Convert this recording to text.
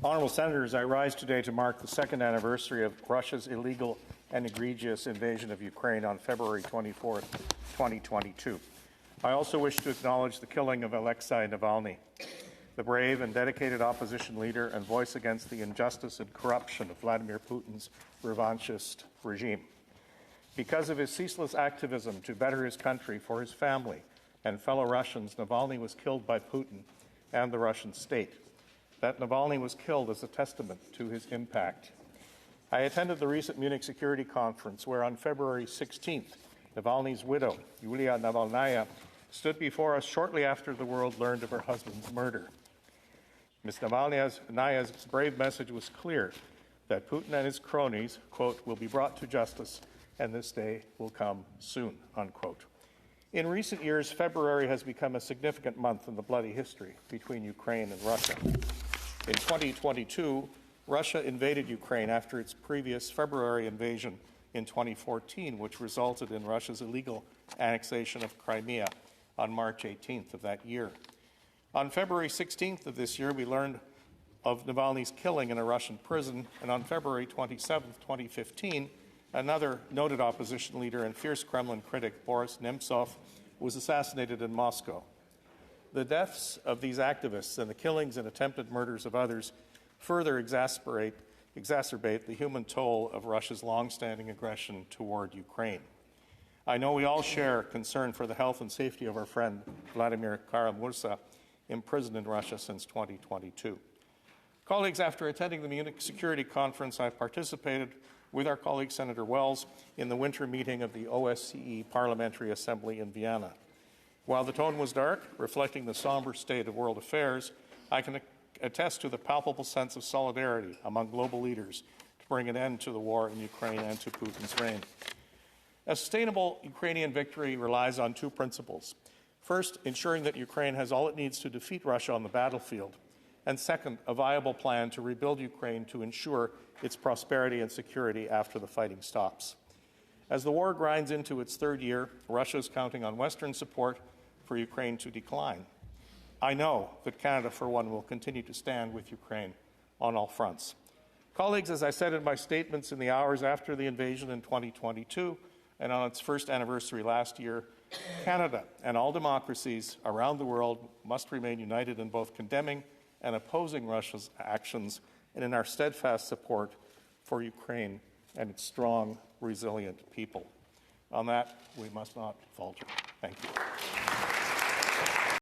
Honourable Senators, I rise today to mark the second anniversary of Russia's illegal and egregious invasion of Ukraine on February 24, 2022. I also wish to acknowledge the killing of Alexei Navalny, the brave and dedicated opposition leader and voice against the injustice and corruption of Vladimir Putin's revanchist regime. Because of his ceaseless activism to better his country for his family and fellow Russians, Navalny was killed by Putin and the Russian state. That Navalny was killed is a testament to his impact. I attended the recent Munich Security Conference where on February 16th, Navalny's widow, Yulia Navalnaya, stood before us shortly after the world learned of her husband's murder. Ms. Navalnaya's brave message was clear, that Putin and his cronies, quote, will be brought to justice and this day will come soon, unquote. In recent years, February has become a significant month in the bloody history between Ukraine and Russia. In 2022, Russia invaded Ukraine after its previous February invasion in 2014, which resulted in Russia's illegal annexation of Crimea on March 18th of that year. On February 16th of this year, we learned of Navalny's killing in a Russian prison, and on February 27th, 2015, another noted opposition leader and fierce Kremlin critic, Boris Nemtsov, was assassinated in Moscow. The deaths of these activists and the killings and attempted murders of others further exacerbate the human toll of Russia's long-standing aggression toward Ukraine. I know we all share concern for the health and safety of our friend Vladimir Kara-Murza, imprisoned in Russia since 2022. Colleagues, after attending the Munich Security Conference, I participated with our colleague Senator Wells in the winter meeting of the OSCE Parliamentary Assembly in Vienna. While the tone was dark, reflecting the somber state of world affairs, I can attest to the palpable sense of solidarity among global leaders to bring an end to the war in Ukraine and to Putin's reign. A sustainable Ukrainian victory relies on two principles. First, ensuring that Ukraine has all it needs to defeat Russia on the battlefield. And second, a viable plan to rebuild Ukraine to ensure its prosperity and security after the fighting stops. As the war grinds into its third year, Russia is counting on Western support for Ukraine to decline. I know that Canada, for one, will continue to stand with Ukraine on all fronts. Colleagues, as I said in my statements in the hours after the invasion in 2022 and on its first anniversary last year, Canada and all democracies around the world must remain united in both condemning and opposing Russia's actions and in our steadfast support for Ukraine and its strong, resilient people. On that, we must not falter. Thank you.